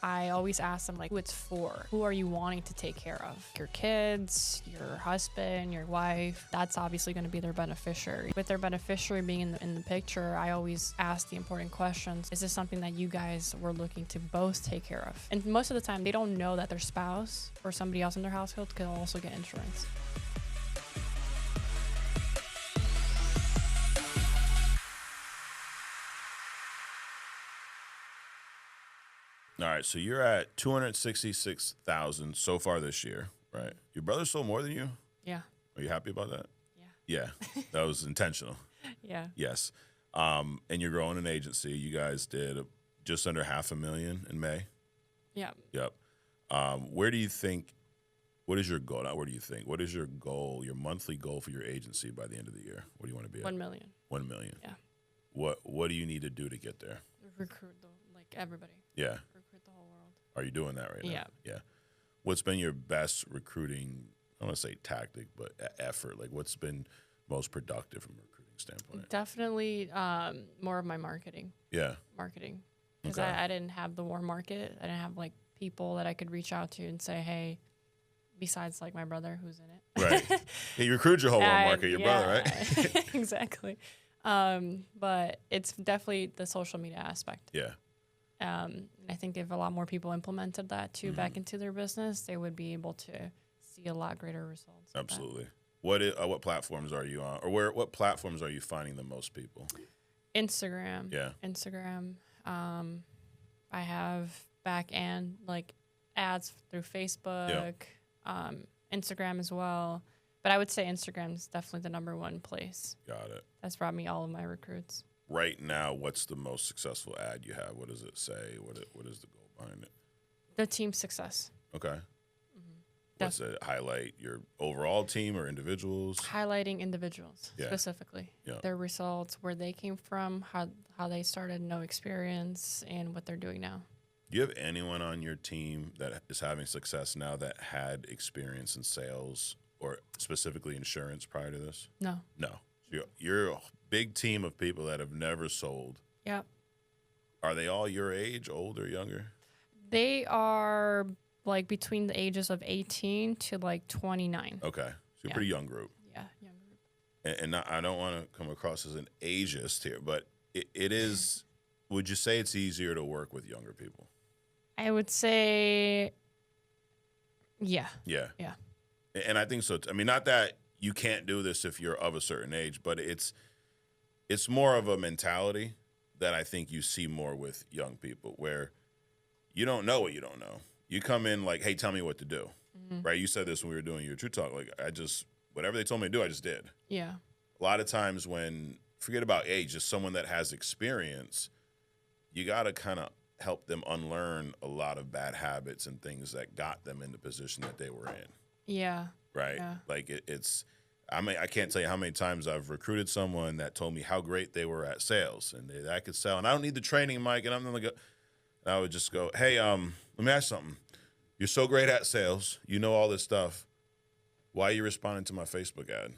I always ask them like who it's for. Who are you wanting to take care of? Your kids, your husband, your wife. That's obviously going to be their beneficiary. With their beneficiary being in the picture, I always ask the important questions. Is this something that you guys were looking to both take care of? And most of the time, they don't know that their spouse or somebody else in their household could also get insurance. All right, so you're at 266,000 so far this year, right? Your brother sold more than you? Yeah. Are you happy about that? Yeah. Yeah, that was intentional. Yeah. Yes. And you're growing an agency. You guys did just under $500,000 in May. Yeah. Yep. Where do you think, what is your goal? Not where do you think, what is your goal, your monthly goal for your agency by the end of the year? What do you want to be at? 1 million. 1 million. Yeah. What do you need to do to get there? Recruit everybody. Yeah. Recruit the whole world. Are you doing that right now? Yeah. Yeah. What's been your best recruiting, I don't want to say tactic, but effort? Like what's been most productive from a recruiting standpoint? Definitely more of my marketing. Yeah. Marketing. Because Okay. I didn't have the warm market. I didn't have like people that I could reach out to and say, hey, besides like my brother who's in it. Right. Yeah, you recruit your whole market, your brother, right? Exactly. But it's definitely the social media aspect. Yeah. And I think if a lot more people implemented that too back into their business, they would be able to see a lot greater results. Absolutely. What platforms are you on, or what platforms are you finding the most people? Instagram. Yeah. Instagram. I have back end like ads through Facebook, Instagram as well. But I would say Instagram is definitely the number one place. Got it. That's brought me all of my recruits. Right now, what's the most successful ad you have? What does it say? What is the goal behind it? The team success. Okay. What's it highlight? Your overall team or individuals? Highlighting individuals specifically. Yeah. Their results, where they came from, how they started, no experience, and what they're doing now. Do you have anyone on your team that is having success now that had experience in sales or specifically insurance prior to this? No. No. So you're a big team of people that have never sold. Yep. Are they all your age, older, younger? They are like between the ages of 18 to like 29. Okay. So you're a pretty young group. Yeah, young group. And I don't want to come across as an ageist here, but it is, would you say it's easier to work with younger people? I would say, yeah. Yeah. Yeah. And I think so. I mean, not that you can't do this if you're of a certain age, but it's more of a mentality that I think you see more with young people, where you don't know what you don't know. You come in like, hey, tell me what to do, right? You said this when we were doing your True Talk. Like, whatever they told me to do, I just did. Yeah. A lot of times forget about age, just someone that has experience, you got to kind of help them unlearn a lot of bad habits and things that got them in the position that they were in. Yeah. Right. Yeah. Like I can't tell you how many times I've recruited someone that told me how great they were at sales and that I could sell, and I don't need the training, Mike. And I'm going to go, I would just go, hey, let me ask you something. You're so great at sales. You know all this stuff. Why are you responding to my Facebook ad?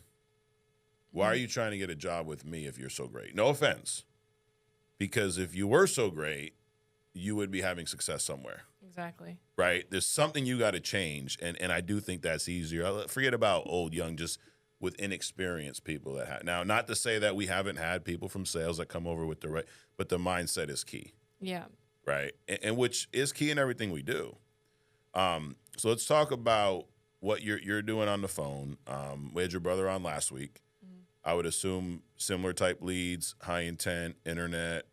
Why are you trying to get a job with me if you're so great? No offense. Because if you were so great, you would be having success somewhere. Exactly. Right? There's something you got to change. And I do think that's easier. Forget about old, young, just with inexperienced people that have. Now, not to say that we haven't had people from sales that come over with the right, but the mindset is key. Yeah. Right? And which is key in everything we do. So let's talk about what you're doing on the phone. We had your brother on last week. I would assume similar type leads, high intent, internet,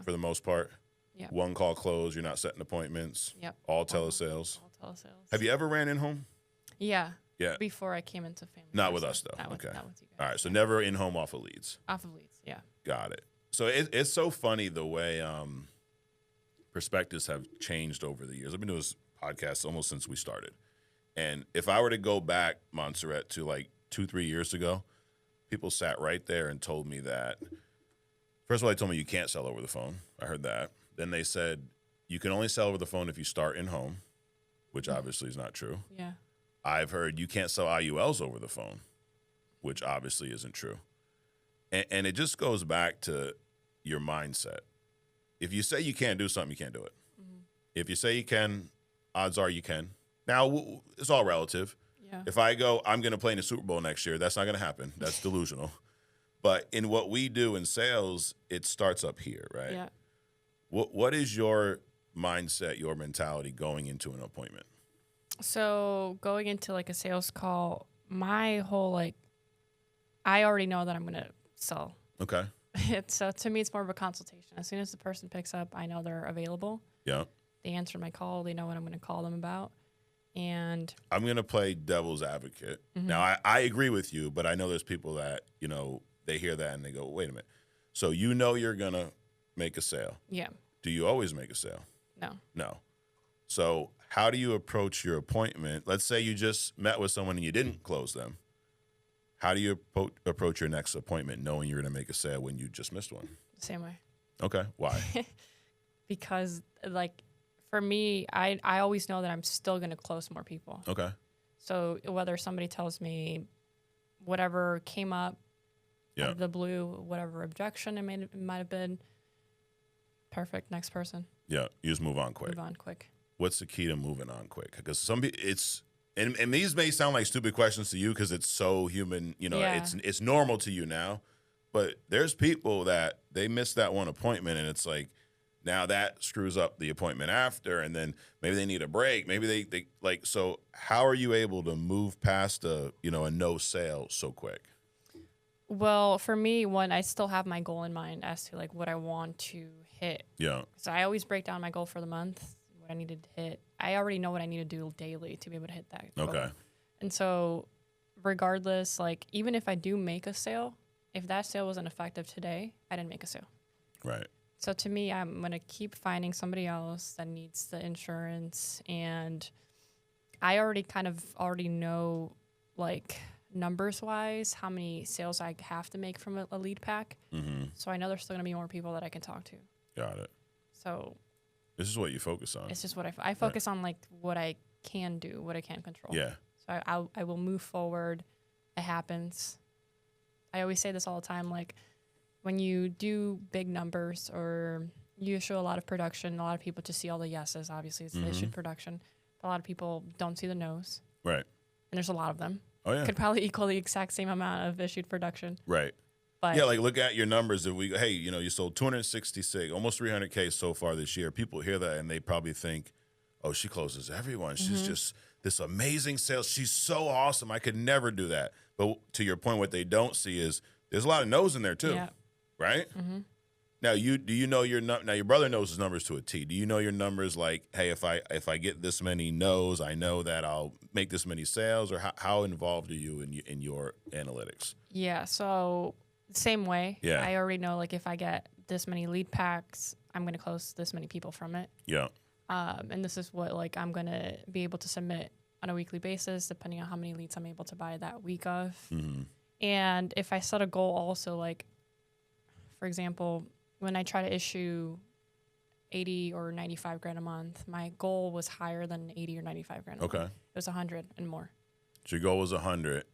for the most part. Yeah. One call close, you're not setting appointments. Yep. All telesales. All telesales. Have you ever ran in-home? Yeah. Yeah. Before I came into family. Not First, with us, though. Not with Okay. you guys. All right, so never in-home off of leads. Off of leads, yeah. Got it. So it's so funny the way perspectives have changed over the years. I've been doing this podcast almost since we started. And if I were to go back, Monserrat, to like 2-3 years ago, people sat right there and told me that, first of all, they told me you can't sell over the phone. I heard that. Then they said you can only sell over the phone if you start in-home, which obviously is not true. Yeah. I've heard you can't sell IULs over the phone, which obviously isn't true. And it just goes back to your mindset. If you say you can't do something, you can't do it. If you say you can, odds are you can. Now, it's all relative. Yeah. If I go, I'm going to play in the Super Bowl next year, that's not going to happen. That's delusional. But in what we do in sales, it starts up here, right? Yeah. What is your mindset, your mentality going into an appointment? So going into like a sales call, my whole like, I already know that I'm going to sell. Okay. So to me, it's more of a consultation. As soon as the person picks up, I know they're available. Yeah. They answer my call. They know what I'm going to call them about. And I'm going to play devil's advocate. Now, I agree with you, but I know there's people that, they hear that and they go, wait a minute. So you're going to make a sale. yeah, Do you always make a sale? no. No. So how do you approach your appointment? Let's say you just met with someone and you didn't close them. How do you approach your next appointment knowing you're going to make a sale when you just missed one? Same way. Okay. Why? Because like for me, I always know that I'm still going to close more people. Okay. So whether somebody tells me whatever came up out of the blue, whatever objection it might have been, perfect, next person. Yeah. You just move on quick. Move on quick. What's the key to moving on quick? Because some people, and these may sound like stupid questions to you because it's so human, it's normal to you now. But there's people that they miss that one appointment and it's like, now that screws up the appointment after, and then maybe they need a break. Maybe they like, so how are you able to move past a no sale so quick? Well, for me, one, I still have my goal in mind as to like what I want to hit. Yeah. So I always break down my goal for the month, what I needed to hit. I already know what I need to do daily to be able to hit that goal. Okay. And so regardless, like even if I do make a sale, if that sale wasn't effective today, I didn't make a sale. Right. So to me, I'm going to keep finding somebody else that needs the insurance. And I already know, like, numbers-wise, how many sales I have to make from a lead pack. Mm-hmm. So I know there's still going to be more people that I can talk to. Got it. So this is what you focus on. it's just what I focus on, like, what I can do, what I can control. Yeah. So I will move forward. It happens. I always say this all the time, like, when you do big numbers or you show a lot of production, a lot of people just see all the yeses. Obviously, it's the issued production. But a lot of people don't see the no's. Right. And there's a lot of them. Oh, yeah. Could probably equal the exact same amount of issued production. Right. But yeah, like look at your numbers. If we, hey, you sold 266, almost 300K so far this year. People hear that and they probably think, oh, she closes everyone. She's just this amazing sales. She's so awesome. I could never do that. But to your point, what they don't see is there's a lot of no's in there too. Yeah. Right? Mm-hmm. Now, do you know now your brother knows his numbers to a T. Do you know your numbers like, hey, if I get this many no's, I know that I'll make this many sales? Or how involved are you in your analytics? Yeah, so same way. Yeah. I already know, like, if I get this many lead packs, I'm going to close this many people from it. Yeah. And this is what, like, I'm going to be able to submit on a weekly basis, depending on how many leads I'm able to buy that week of. Mm-hmm. And if I set a goal also, like, for example, when I try to issue 80 or 95 grand a month, my goal was higher than 80 or 95 grand a month. Okay. It was 100 and more. So your goal was 100,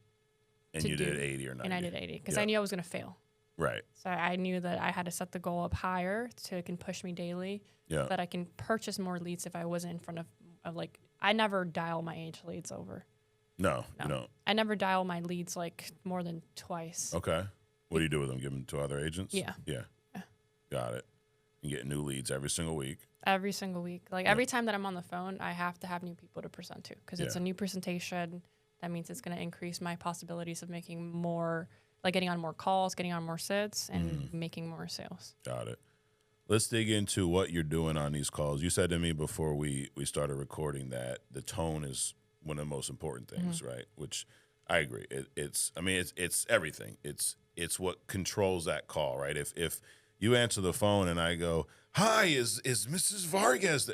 and you did 80 or 90. And I did 80 because I knew I was going to fail. Right. So I knew that I had to set the goal up higher so it can push me daily. Yeah. That I can purchase more leads if I wasn't in front of like, I never dial my age leads over. No, you don't. I never dial my leads like more than twice. Okay. What do you do with them? Give them to other agents? Yeah. Yeah. Got it. You get new leads every single week. Every single week. Like every time that I'm on the phone, I have to have new people to present to because it's a new presentation. That means it's going to increase my possibilities of making more, like getting on more calls, getting on more sits, and making more sales. Got it. Let's dig into what you're doing on these calls. You said to me before we started recording that the tone is one of the most important things, right? Which I agree. It's everything. It's what controls that call, right? If you answer the phone and I go, "Hi, is Mrs. Vargas?"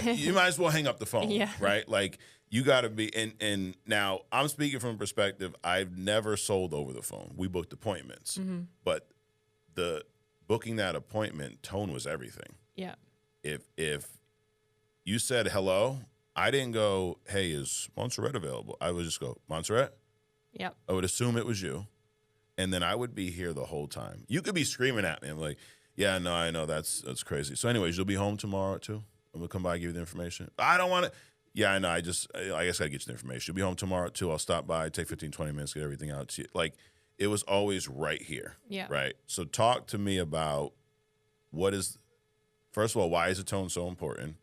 You might as well hang up the phone, right? Like you got to be. And now I'm speaking from a perspective. I've never sold over the phone. We booked appointments, but the booking that appointment tone was everything. Yeah. If you said hello, I didn't go, "Hey, is Monserat available?" I would just go, "Monserat." Yep. I would assume it was you. And then I would be here the whole time. You could be screaming at me. I'm like, yeah, no, I know that's crazy. So anyways, you'll be home tomorrow at 2? I'm gonna come by and give you the information. I don't want to. Yeah, I know. I guess I gotta get you the information. You'll be home tomorrow too. I'll stop by, take 15, 20 minutes, get everything out to you. Like, it was always right here. Yeah. Right. So talk to me about first of all, why is the tone so important?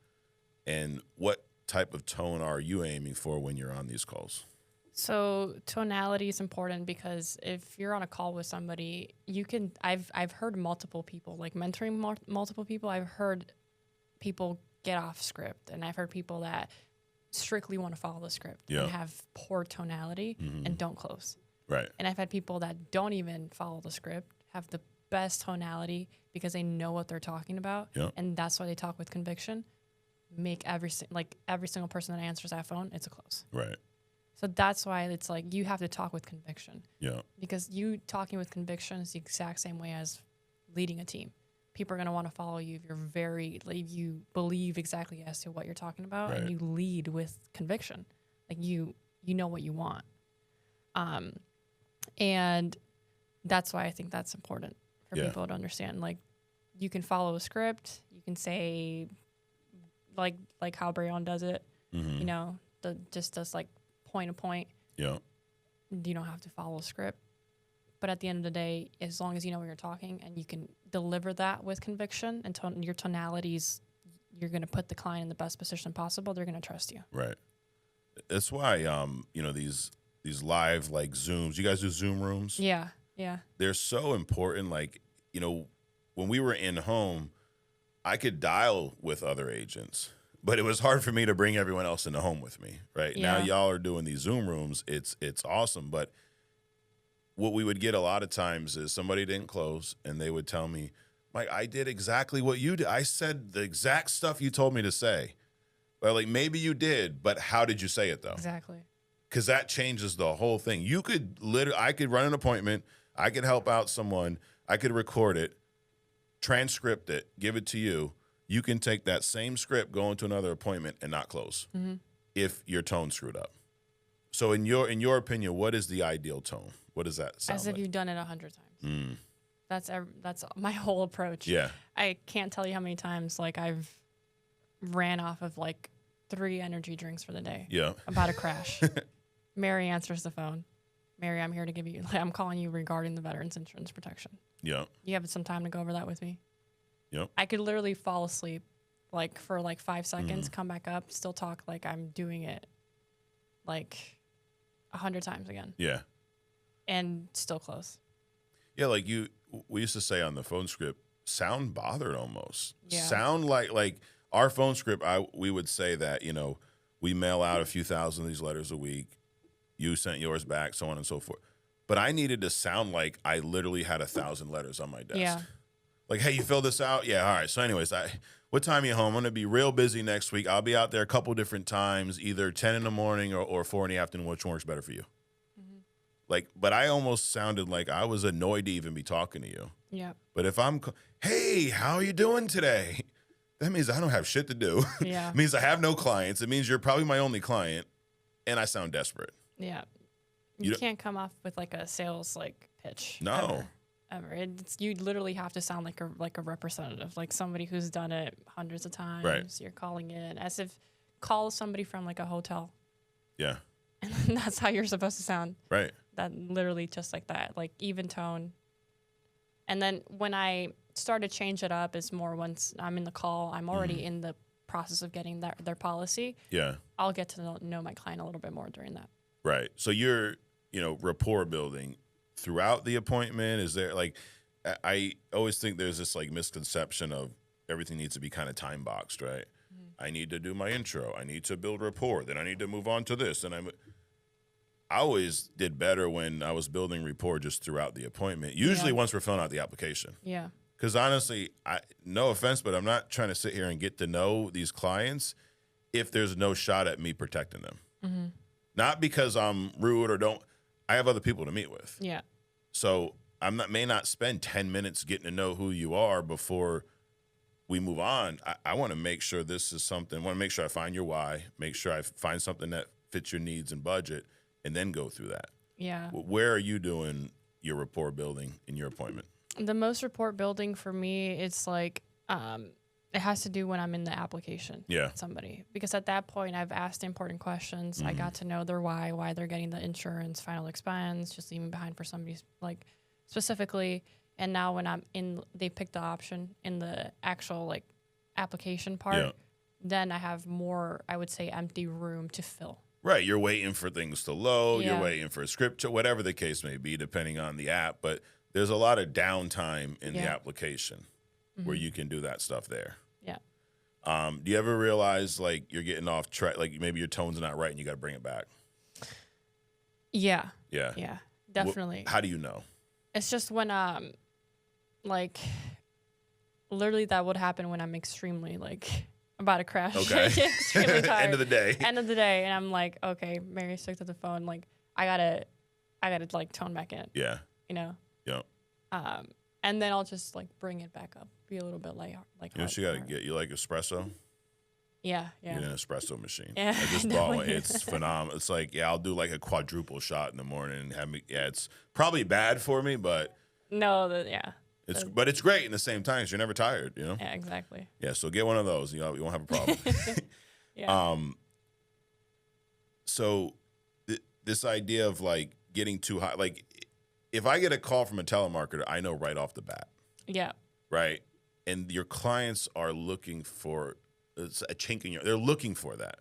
And what type of tone are you aiming for when you're on these calls? So tonality is important because if you're on a call with somebody, I've heard multiple people, like mentoring multiple people, I've heard people get off script, and I've heard people that strictly want to follow the script and have poor tonality and don't close. Right. And I've had people that don't even follow the script, have the best tonality because they know what they're talking about, and that's why they talk with conviction. Make every single person that answers that phone, it's a close. Right. So that's why it's like you have to talk with conviction. Yeah. Because you talking with conviction is the exact same way as leading a team. People are going to want to follow you if you believe exactly as to what you're talking about, and you lead with conviction. Like you know what you want. And that's why I think that's important for people to understand. Like, you can follow a script. You can say, like how Brayon does it, you know, just does like point to point. Yeah. You don't have to follow a script. But at the end of the day, as long as you know what you're talking and you can deliver that with conviction and your tonalities, you're going to put the client in the best position possible. They're going to trust you. Right. That's why, you know, these live like Zooms, you guys do Zoom rooms? Yeah. Yeah. They're so important. Like, you know, when we were in home, I could dial with other agents, but it was hard for me to bring everyone else in the home with me. Right. Yeah. Now y'all are doing these Zoom rooms. It's awesome. But what we would get a lot of times is somebody didn't close and they would tell me, Mike, I did exactly what you did. I said the exact stuff you told me to say. Well, like, maybe you did, but how did you say it though? Exactly. Because that changes the whole thing. You could I could run an appointment. I could help out someone. I could record it, transcript it, give it to you. You can take that same script, go into another appointment, and not close if your tone screwed up. So in your opinion, what is the ideal tone? What does that sound like? As if you've done it 100 times. That's my whole approach. Yeah. I can't tell you how many times like I've ran off of like 3 energy drinks for the day. Yeah. About a crash. Mary answers the phone. Mary, I'm here to give you, I'm calling you regarding the veterans insurance protection. Yeah. You have some time to go over that with me? Yep. I could literally fall asleep like for like 5 seconds, come back up, still talk like I'm doing it like 100 times again. Yeah. And still close. Yeah, like we used to say on the phone script, sound bothered almost. Yeah. Sound like our phone script, we would say that, you know, we mail out a few thousand of these letters a week. You sent yours back, so on and so forth. But I needed to sound like I literally had 1,000 letters on my desk. Yeah. Like, hey, you filled this out? Yeah, all right. So anyways, what time are you home? I'm going to be real busy next week. I'll be out there a couple different times, either 10 in the morning or 4 in the afternoon. Which one works better for you? Like, but I almost sounded like I was annoyed to even be talking to you. Yeah. But if hey, how are you doing today? That means I don't have shit to do. Yeah. It means I have no clients. It means you're probably my only client, and I sound desperate. Yeah. You can't come off with like a sales like pitch. No. Ever. You literally have to sound like a representative, like somebody who's done it hundreds of times. Right. You're calling in as if call somebody from like a hotel. Yeah. And that's how you're supposed to sound. Right. That literally just like that, like even tone. And then when I start to change it up is more once I'm in the call, I'm already in the process of getting their policy. Yeah. I'll get to know my client a little bit more during that. Right. So you're, rapport building throughout the appointment. Is there like, I always think there's this like misconception of everything needs to be kind of time boxed, right? I need to do my intro. I need to build rapport. Then I need to move on to this. And I always did better when I was building rapport just throughout the appointment. Usually once we're filling out the application. Yeah. Because honestly, no offense, but I'm not trying to sit here and get to know these clients if there's no shot at me protecting them. Not because I'm rude or I have other people to meet with. Yeah. So may not spend 10 minutes getting to know who you are before we move on. I want to make sure this is something, I want to make sure I find your why, make sure I find something that fits your needs and budget, and then go through that. Yeah. Where are you doing your rapport building in your appointment? The most rapport building for me, it's like It has to do when I'm in the application. Yeah. With somebody, because at that point I've asked important questions. I got to know their why they're getting the insurance, final expense, just leaving behind for somebody like specifically. And now when I'm in, they pick the option in the actual like application part. Then I have more, I would say, empty room to fill. Right. You're waiting for things to load. Yeah. You're waiting for a script, whatever the case may be, depending on the app. But there's a lot of downtime in the application where you can do that stuff there. Yeah. Do you ever realize like you're getting off track, like maybe your tone's not right and you got to bring it back? Yeah. Yeah. Yeah, definitely. How do you know? It's just when, like, literally that would happen when I'm extremely, like, about to crash. Okay. Extremely tired. End of the day. End of the day. And I'm like, okay, Mary stuck to the phone. Like, I gotta, like, tone back in. Yeah. You know? Yeah. And then I'll just, like, bring it back up. Be a little bit like You know what you got to get? You like espresso? Yeah, yeah. Get an espresso machine. Yeah, I just bought one. It's phenomenal. It's like, I'll do like a quadruple shot in the morning and have me. Yeah, it's probably bad for me, but no, but it's great in the same time because you're never tired, you know? Yeah, exactly. Yeah, so get one of those. You know, you won't have a problem. Yeah. So this idea of like getting too high, like if I get a call from a telemarketer, I know right off the bat. Yeah. Right. And your clients are looking for a chink in your, they're looking for that.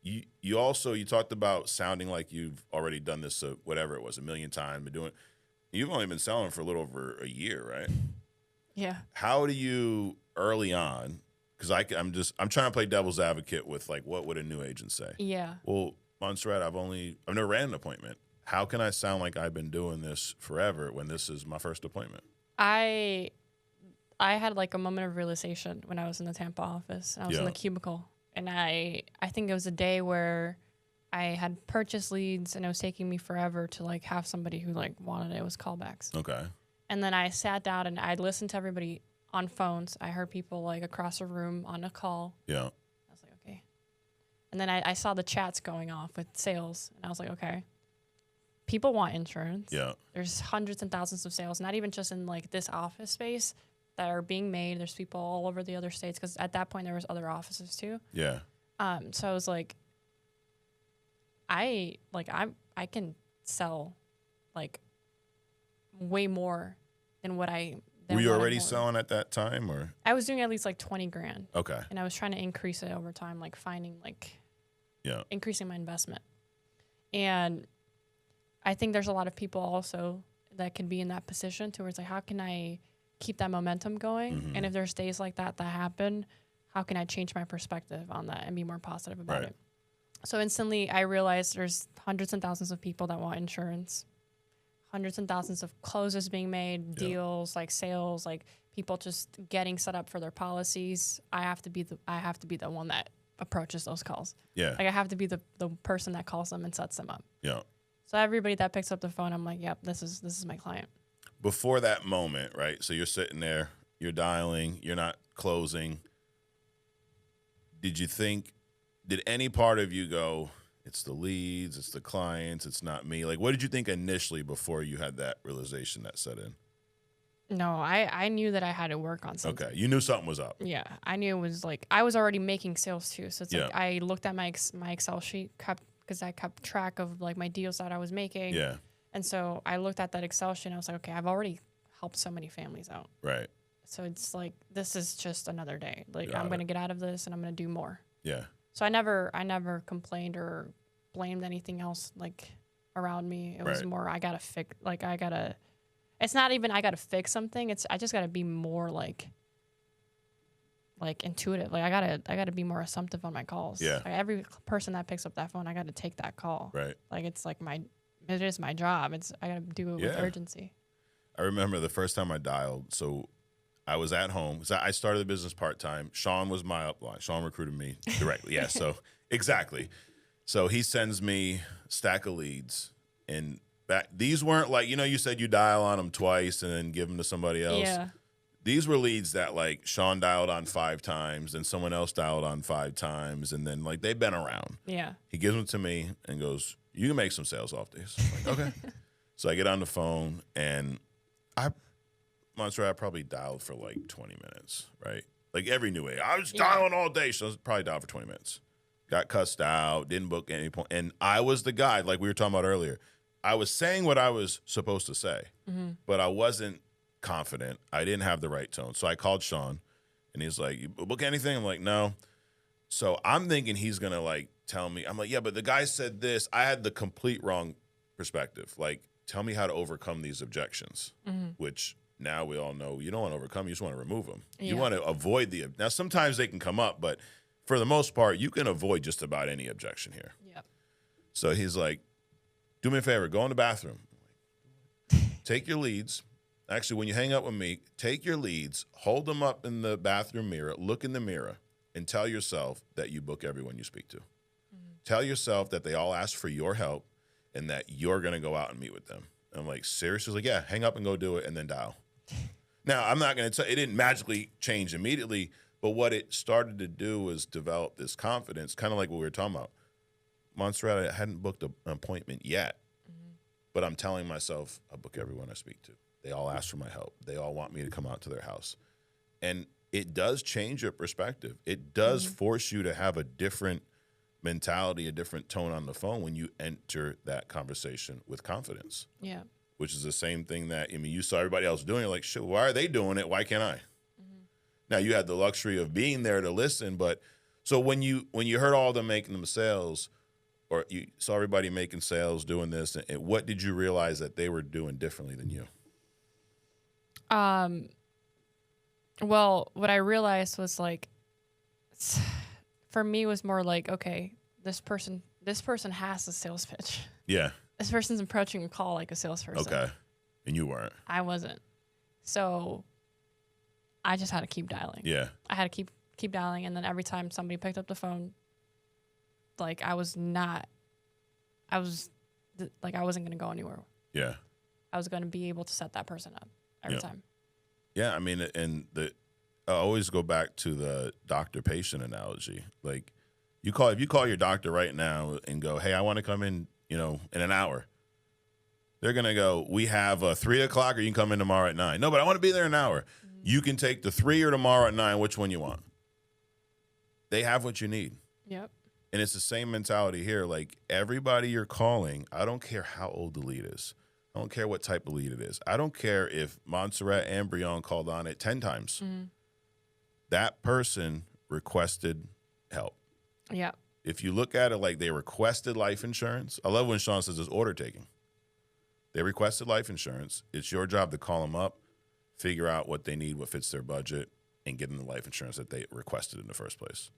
You also, you talked about sounding like you've already done this, whatever it was, 1 million times, been doing, you've only been selling for a little over a year, right? Yeah. How do you early on, because I'm trying to play devil's advocate with like, what would a new agent say? Yeah. Well, Monserrat, I've never ran an appointment. How can I sound like I've been doing this forever when this is my first appointment? I had like a moment of realization when I was in the Tampa office. I was in the cubicle, and I think it was a day where I had purchased leads, and it was taking me forever to like have somebody who like wanted it. It was callbacks. Okay. And then I sat down and I listened to everybody on phones. I heard people like across the room on a call. Yeah. I was like, okay. And then I saw the chats going off with sales, and I was like, okay. People want insurance. Yeah. There's hundreds and thousands of sales, not even just in like this office space that are being made. There's people all over the other states because at that point there was other offices too. Yeah. So I was like, I can sell like way more than what I. Were you already selling at that time, or? I was doing at least like 20 grand. Okay. And I was trying to increase it over time, like finding like, increasing my investment. And I think there's a lot of people also that can be in that position towards like, how can I keep that momentum going? Mm-hmm. And if there's days like that happen, how can I change my perspective on that and be more positive about it? So instantly I realized there's hundreds and thousands of people that want insurance, hundreds and thousands of closes being made, deals, like sales, like people just getting set up for their policies. I have to be the one that approaches those calls. Yeah. Like I have to be the person that calls them and sets them up. Yeah. So everybody that picks up the phone, I'm like, yep, this is my client. Before that moment, right? So you're sitting there, you're dialing, you're not closing. Did any part of you go, it's the leads, it's the clients, it's not me? Like, what did you think initially before you had that realization that set in? No, I knew that I had to work on something. Okay, you knew something was up. Yeah, I knew it was like, I was already making sales too. So it's like, I looked at my Excel sheet, because I kept track of like my deals that I was making. Yeah. And so I looked at that Excel sheet and I was like, okay, I've already helped so many families out. Right. So it's like, this is just another day. Like I'm going to get out of this and I'm going to do more. Yeah. So I never complained or blamed anything else like around me. It was more, I got to fix, it's not even I got to fix something. I just got to be more like intuitive. Like I gotta be more assumptive on my calls. Yeah. Like every person that picks up that phone, I gotta take that call. Right. Like it's like it is my job. I gotta do it with urgency. I remember the first time I dialed. So I was at home. So I started the business part-time. Sean was my upline. Sean recruited me directly. Yeah. So exactly. So he sends me a stack of leads, and these weren't like, you said you dial on them twice and then give them to somebody else. Yeah. These were leads that like Sean dialed on 5 times and someone else dialed on 5 times. And then like they've been around. Yeah. He gives them to me and goes, you can make some sales off these. I'm like, okay. So I get on the phone and Monserrat, I probably dialed for like 20 minutes, right? Like every new agent. I was dialing all day. So I was probably dialed for 20 minutes. Got cussed out, didn't book any point. And I was the guy, like we were talking about earlier. I was saying what I was supposed to say, but I wasn't confident. I didn't have the right tone. So I called Sean, and he's like, you book anything? I'm like, no. So I'm thinking he's going to, like, tell me. I'm like, yeah, but the guy said this. I had the complete wrong perspective. Like, tell me how to overcome these objections, which now we all know you don't want to overcome. You just want to remove them. Yeah. You want to avoid the – now, sometimes they can come up, but for the most part, you can avoid just about any objection here. Yep. So he's like, do me a favor. Go in the bathroom. Take your leads. Actually, when you hang up with me, take your leads, hold them up in the bathroom mirror, look in the mirror, and tell yourself that you book everyone you speak to. Tell yourself that they all ask for your help and that you're going to go out and meet with them. And I'm like, seriously? He's like, yeah, hang up and go do it and then dial. Now, I'm not going to tell – it didn't magically change immediately, but what it started to do was develop this confidence, kind of like what we were talking about. Monserrat, I hadn't booked an appointment yet, but I'm telling myself I book everyone I speak to. They all ask for my help. They all want me to come out to their house. And it does change your perspective. It does force you to have a different mentality, a different tone on the phone when you enter that conversation with confidence. Yeah. Which is the same thing that, I mean, you saw everybody else doing it. Like, shit, why are they doing it? Why can't I? Now, you had the luxury of being there to listen, but so when you heard all of them making them sales, or you saw everybody making sales, doing this, and what did you realize that they were doing differently than you? Well, what I realized was like, for me, was more like, okay, this person has a sales pitch. Yeah. This person's approaching a call like a salesperson. Okay. And you weren't. I wasn't. So I just had to keep dialing. Yeah. I had to keep dialing, and then every time somebody picked up the phone, like I wasn't going to go anywhere. Yeah. I was going to be able to set that person up every time. Yeah, I mean, and I always go back to the doctor-patient analogy. Like, if you call your doctor right now and go, hey, I want to come in, in an hour. They're going to go, we have 3 o'clock, or you can come in tomorrow at 9. No, but I want to be there in an hour. You can take the 3 or tomorrow at 9, which one you want. They have what you need. Yep. And it's the same mentality here. Like, everybody you're calling, I don't care how old the lead is. I don't care what type of lead it is. I don't care if Monserrat and Brion called on it 10 times. That person requested help. Yeah. If you look at it like they requested life insurance, I love when Sean says it's order taking. They requested life insurance. It's your job to call them up, figure out what they need, what fits their budget, and get them the life insurance that they requested in the first place.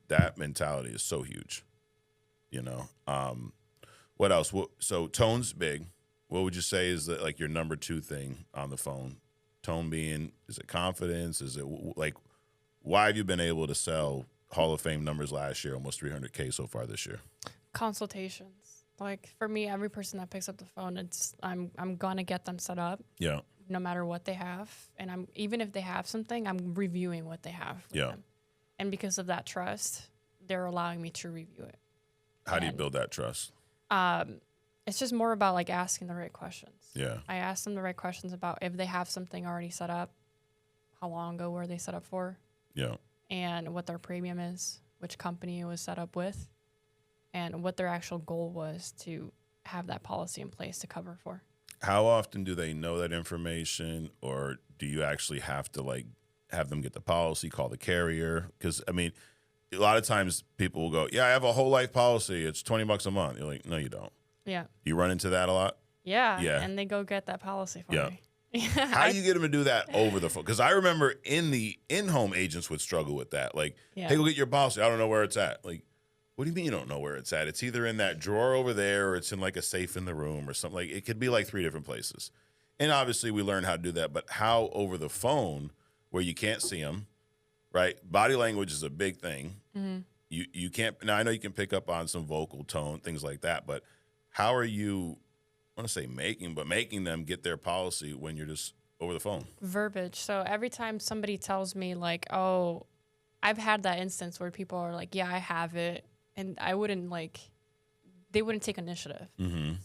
That mentality is so huge. What else? So tone's big. What would you say is like your number 2 thing on the phone? Tone being, is it confidence? Is it like, why have you been able to sell Hall of Fame numbers last year, almost 300K so far this year? Consultations. Like for me, every person that picks up the phone, I'm gonna get them set up. Yeah. No matter what they have, and even if they have something, I'm reviewing what they have. With them. And because of that trust, they're allowing me to review it. How do you build that trust? It's just more about like asking the right questions. Yeah. I ask them the right questions about if they have something already set up, how long ago were they set up for? Yeah. And what their premium is, which company it was set up with, and what their actual goal was to have that policy in place to cover for. How often do they know that information, or do you actually have to like have them get the policy, call the carrier? Because I mean, a lot of times people will go, yeah, I have a whole life policy. It's $20 a month. You're like, no, you don't. Yeah. You run into that a lot? Yeah. And they go get that policy for me. How do you get them to do that over the phone? Because I remember in-home agents would struggle with that. Like, hey, go get your policy. I don't know where it's at. Like, what do you mean you don't know where it's at? It's either in that drawer over there, or it's in like a safe in the room or something. Like, it could be like 3 different places. And obviously we learned how to do that. But how over the phone where you can't see them, right? Body language is a big thing. You can't. Now, I know you can pick up on some vocal tone, things like that. But how are you, I want to say making them get their policy when you're just over the phone? Verbiage. So every time somebody tells me like, oh, I've had that instance where people are like, yeah, I have it. And they wouldn't take initiative.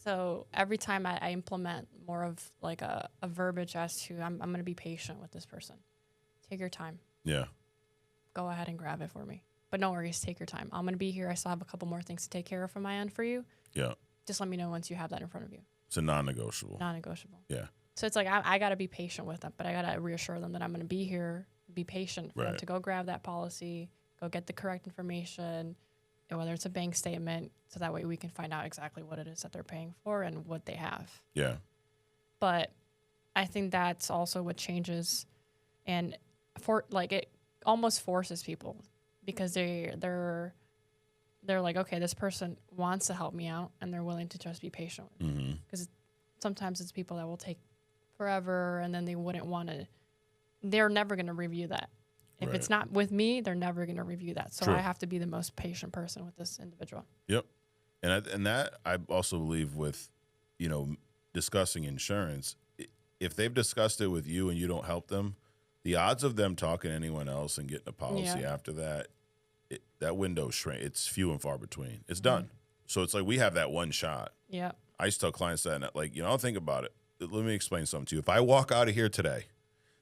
So every time I implement more of like a verbiage as to, I'm going to be patient with this person. Take your time. Yeah. go ahead and grab it for me. But no worries, take your time. I'm going to be here. I still have a couple more things to take care of from my end for you. Yeah. Just let me know once you have that in front of you. It's a non-negotiable. Non-negotiable. Yeah. So it's like I got to be patient with them, but I got to reassure them that I'm going to be here, be patient for them to go grab that policy, go get the correct information, and whether it's a bank statement, so that way we can find out exactly what it is that they're paying for and what they have. Yeah. But I think that's also what changes, and it almost forces people, because they're like, okay, this person wants to help me out, and they're willing to just be patient with me. Because sometimes it's people that will take forever, and then they wouldn't want to. They're never going to review that. If it's not with me, they're never going to review that. So I have to be the most patient person with this individual. Yep. And that I also believe with, discussing insurance, if they've discussed it with you and you don't help them, the odds of them talking to anyone else and getting a policy after that, that window shrink. It's few and far between. It's done. So it's like we have that one shot. Yeah. I used to tell clients that, don't think about it. Let me explain something to you. If I walk out of here today,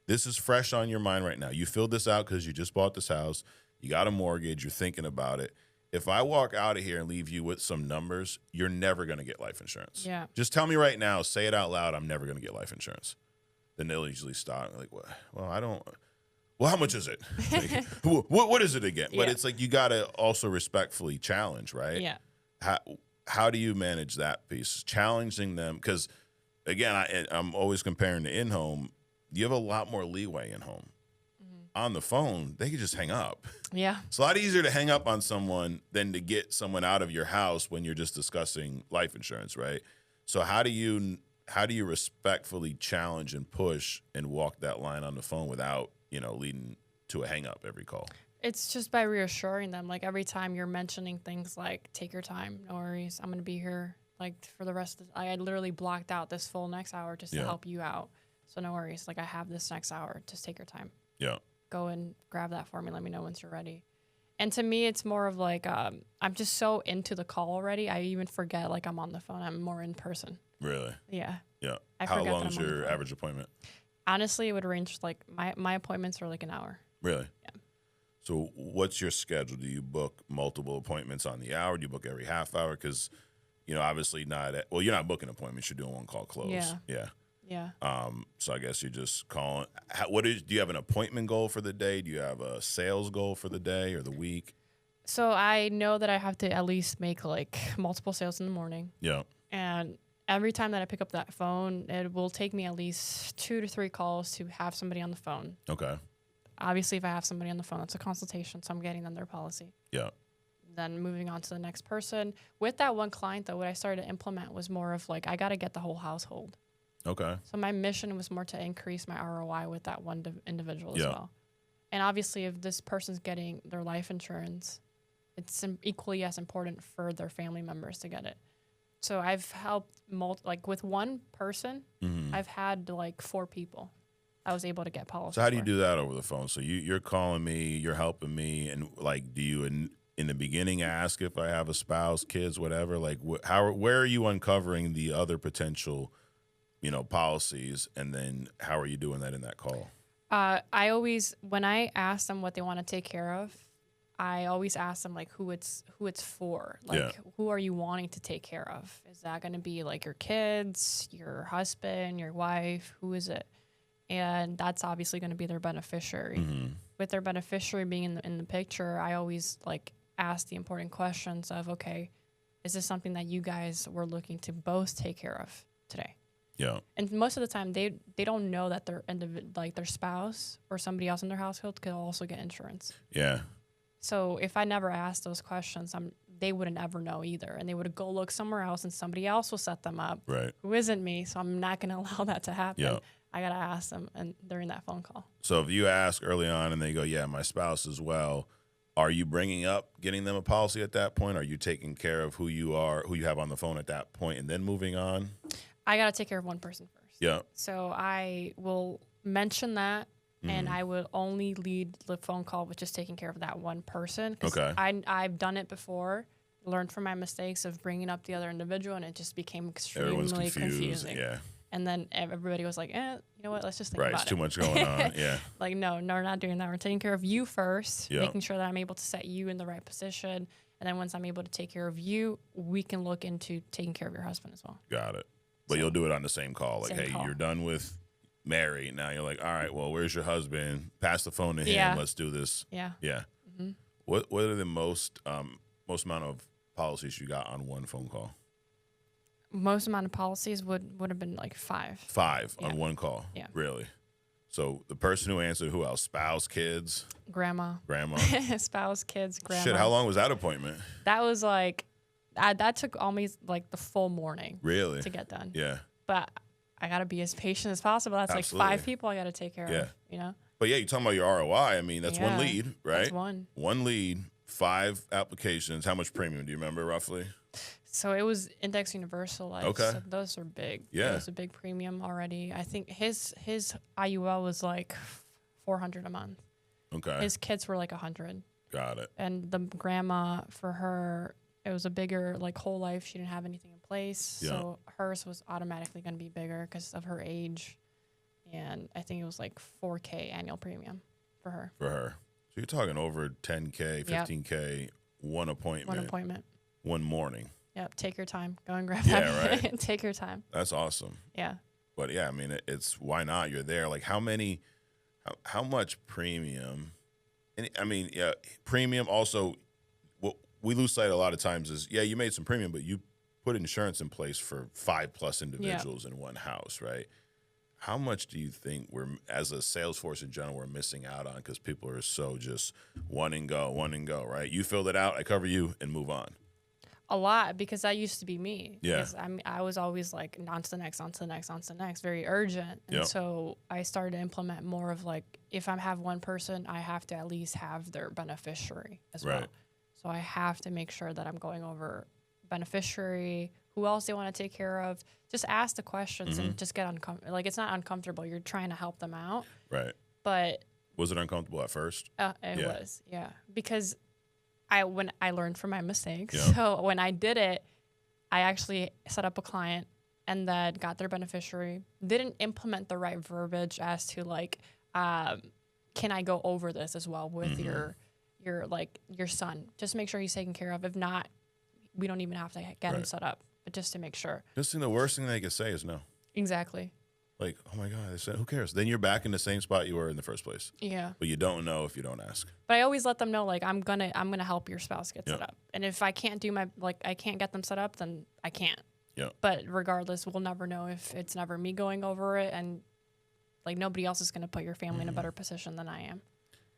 this is fresh on your mind right now. You filled this out because you just bought this house. You got a mortgage. You're thinking about it. If I walk out of here and leave you with some numbers, you're never going to get life insurance. Yeah. Just tell me right now, say it out loud, I'm never going to get life insurance. Then they'll usually stop. Like, well, I don't. Well, how much is it? Like, what is it again? But it's like you got to also respectfully challenge, right? Yeah. How do you manage that piece? Challenging them, because, again, I'm always comparing to in-home. You have a lot more leeway in-home. On the phone, they can just hang up. Yeah. It's a lot easier to hang up on someone than to get someone out of your house when you're just discussing life insurance, right? So how do you respectfully challenge and push and walk that line on the phone without, leading to a hang up every call? It's just by reassuring them. Like, every time you're mentioning things like, take your time, no worries, I'm going to be here. Like, for the rest of I had literally blocked out this full next hour just to help you out. So no worries. Like, I have this next hour. Just take your time. Yeah. Go and grab that for me. Let me know once you're ready. And to me, it's more of like, I'm just so into the call already. I even forget, like, I'm on the phone. I'm more in person. Really? Yeah. Yeah. How long is your average appointment? Honestly, it would range, like, my appointments are like an hour. Really? Yeah. So what's your schedule? Do you book multiple appointments on the hour? Do you book every half hour? Because, obviously you're not booking appointments. You're doing one call close. Yeah. Yeah. Yeah. So I guess you're just calling. Do you have an appointment goal for the day? Do you have a sales goal for the day or the week? So I know that I have to at least make, like, multiple sales in the morning. Yeah. And every time that I pick up that phone, it will take me at least 2 to 3 calls to have somebody on the phone. Okay. Obviously, if I have somebody on the phone, it's a consultation, so I'm getting them their policy. Yeah. Then moving on to the next person. With that one client, though, what I started to implement was more of, like, I got to get the whole household. Okay. So my mission was more to increase my ROI with that one individual as well. And obviously, if this person's getting their life insurance, it's equally as important for their family members to get it. So I've helped, with one person, I've had, like, 4 people I was able to get policies. So how do you do that over the phone? So you're calling me, you're helping me, and, like, do you in the beginning ask if I have a spouse, kids, whatever? Like, where are you uncovering the other potential policies, and then how are you doing that in that call? I always, when I ask them what they want to take care of, I always ask them, like, who it's for. Like, who are you wanting to take care of? Is that going to be, like, your kids, your husband, your wife? Who is it? And that's obviously going to be their beneficiary. With their beneficiary being in the picture, I always, like, ask the important questions of, okay, is this something that you guys were looking to both take care of today? Yeah. And most of the time, they don't know that their spouse or somebody else in their household could also get insurance. Yeah. So if I never asked those questions, they wouldn't ever know either. And they would go look somewhere else, and somebody else will set them up. Right. Who isn't me, so I'm not going to allow that to happen. Yeah. I got to ask them during that phone call. So if you ask early on and they go, yeah, my spouse as well, are you bringing up getting them a policy at that point? Are you taking care of who you have on the phone at that point, and then moving on? I got to take care of one person first. Yeah. So I will mention that, and I will only lead the phone call with just taking care of that one person. Okay. I've done it before, learned from my mistakes of bringing up the other individual, and it just became extremely confusing. Yeah. And then everybody was like, you know what? Let's just think Right. about It's it. too much going on. Yeah. Like, no, we're not doing that. We're taking care of you first, Yeah. making sure that I'm able to set you in the right position. And then once I'm able to take care of you, we can look into taking care of your husband as well. Got it. But So- you'll do it on the same call. Like, Same hey, call. you're done with Mary. Now you're like, all right, well, where's your husband? Pass the phone to him. Yeah. Let's do this. Yeah. Yeah. Mm-hmm. What are the most amount of policies you got on one phone call? Most amount of policies would have been like 5. 5 Yeah. on one call. Yeah. Really? So the person who answered, who else? Spouse, kids, Grandma, spouse, kids, grandma. Shit, how long was that appointment? That was like, that took almost like the full morning Really? to get done. Yeah. But I got to be as patient as possible. That's Absolutely. like 5 people I got to take care Yeah. of, you know? But yeah, you're talking about your ROI. I mean, that's one Yeah, lead, right? That's one. One lead, 5 applications. How much premium do you remember roughly? So it was Index Universal Life. Okay. So those are big. Yeah. It was a big premium already. I think his IUL was like $400 a month. Okay. His kids were like 100. Got it. And the grandma, for her, it was a bigger, like, whole life. She didn't have anything in place. Yeah. So hers was automatically going to be bigger because of her age. And I think it was like $4K annual premium for her. For her. So you're talking over 10K, 15K, one appointment. One appointment. One morning. Yep. Take your time. Go and grab Yeah, that. right. Take your time. That's awesome. Yeah. But yeah, I mean, it's why not? You're there. Like, how much premium? And I mean, yeah, premium also, what we lose sight a lot of times is, yeah, you made some premium, but you put insurance in place for 5+ individuals in one house, right? How much do you think we're, as a sales force in general, we're missing out on because people are so just one and go, right? You filled it out, I cover you, and move on. A lot, because that used to be me. Yeah. Because I was always like, on to the next, on to the next, on to the next, very urgent. And Yep. so I started to implement more of like, if I have one person, I have to at least have their beneficiary as well. Right. So I have to make sure that I'm going over beneficiary, who else they want to take care of. Just ask the questions and just get uncomfortable. Like, it's not uncomfortable. You're trying to help them out. Right. But Was it uncomfortable at first? it Yeah. was, yeah. Because when I learned from my mistakes. Yeah. So when I did it, I actually set up a client and then got their beneficiary. Didn't implement the right verbiage as to like, can I go over this as well with your son? Just make sure he's taken care of. If not, we don't even have to get him set up, but just to make sure. Just the worst thing they could say is no. Exactly. Like, oh my God, they said, who cares? Then you're back in the same spot you were in the first place. Yeah. But you don't know if you don't ask. But I always let them know, like, I'm gonna help your spouse get set Yep. up. And if I can't do I can't get them set up, then I can't. Yeah. But regardless, we'll never know if it's never me going over it, and like nobody else is gonna put your family in a better position than I am.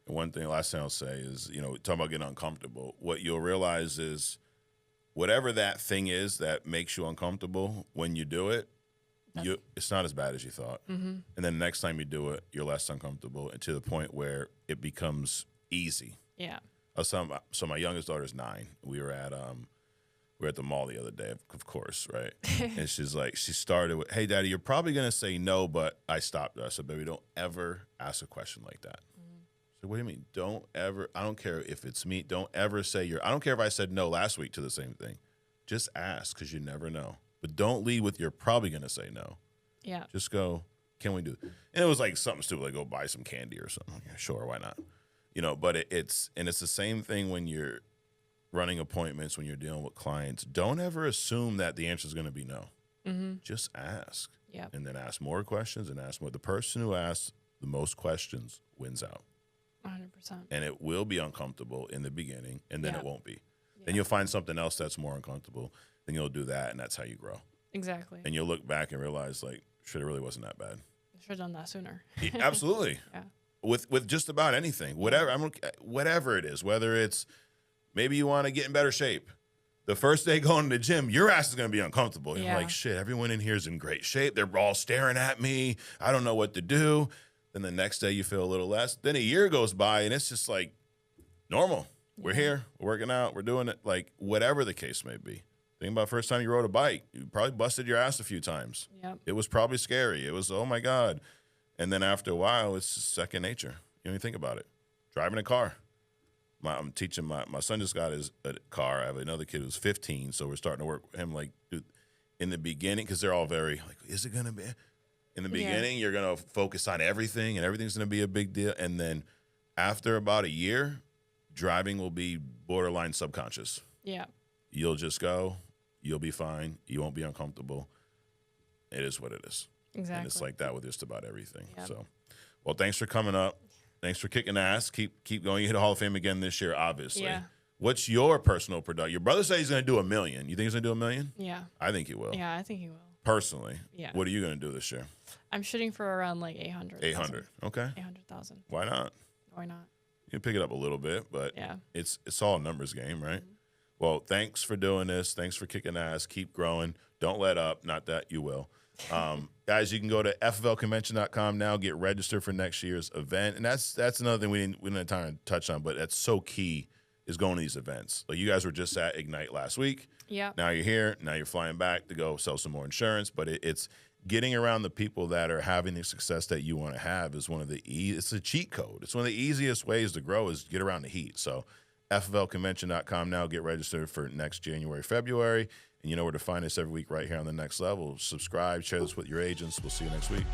And one thing, last thing I'll say is, talking about getting uncomfortable, what you'll realize is whatever that thing is that makes you uncomfortable, when you do it, it's not as bad as you thought. And then the next time you do it, you're less uncomfortable, and to the point where it becomes easy. Yeah. So my youngest daughter's 9. We were at the mall the other day, of course, right? And she's like, she started with, "Hey, Daddy, you're probably gonna say no," but I stopped her. I said, "Baby, don't ever ask a question like that." So what do you mean? Don't ever? I don't care if it's me. Don't ever say I don't care if I said no last week to the same thing. Just ask, because you never know. But don't lead with you're probably gonna say no. Yeah. Just go, can we do it? And it was like something stupid, like go buy some candy or something. Like, sure, why not? But it's the same thing when you're running appointments, when you're dealing with clients. Don't ever assume that the answer is going to be no. Just ask. Yeah. And then ask more questions and ask more. The person who asks the most questions wins out. 100%. And it will be uncomfortable in the beginning, and then Yeah. it won't be. Then you'll find something else that's more uncomfortable. Then you'll do that, and that's how you grow. Exactly. And you'll look back and realize, like, shit, it really wasn't that bad. Should have done that sooner. Absolutely. Yeah. With just about anything, whatever it is, whether it's maybe you want to get in better shape. The first day going to the gym, your ass is going to be uncomfortable. You're like, shit, everyone in here is in great shape. They're all staring at me. I don't know what to do. Then the next day you feel a little less. Then a year goes by and it's just like normal. We're here. We're working out. We're doing it. Like, whatever the case may be. Think about first time you rode a bike. You probably busted your ass a few times. Yep. It was probably scary. It was, oh my God. And then after a while, it's second nature. You don't even think about it. Driving a car. I'm teaching my son just got his car. I have another kid who's 15, so we're starting to work with him. Like, dude, in the beginning, because they're all very like, is it going to be? In the beginning, you're going to focus on everything, and everything's going to be a big deal. And then after about a year, driving will be borderline subconscious. Yeah. You'll just go. You'll be fine. You won't be uncomfortable. It is what it is. Exactly. And it's like that with just about everything. Yep. So, well, thanks for coming up. Thanks for kicking ass. Keep going. You hit the Hall of Fame again this year, obviously. Yeah. What's your personal production? Your brother said he's going to do $1 million. You think he's going to do $1 million? Yeah. I think he will. Yeah, I think he will. Personally. Yeah. What are you going to do this year? I'm shooting for around like 800. 800. Okay. 800,000. Why not? Why not? You can pick it up a little bit, but Yeah. it's all a numbers game, right? Mm-hmm. Well, thanks for doing this. Thanks for kicking ass. Keep growing. Don't let up. Not that you will. Guys, you can go to fflconvention.com now, get registered for next year's event. And that's another thing we didn't have time to touch on, but that's so key is going to these events. Like you guys were just at Ignite last week. Yeah. Now you're here. Now you're flying back to go sell some more insurance. But it's getting around the people that are having the success that you want to have is one of the it's a cheat code. It's one of the easiest ways to grow is get around the heat. So fflconvention.com now, get registered for next January, February. And you know where to find us every week right here on The Next Level. Subscribe, share this with your agents. We'll see you next week.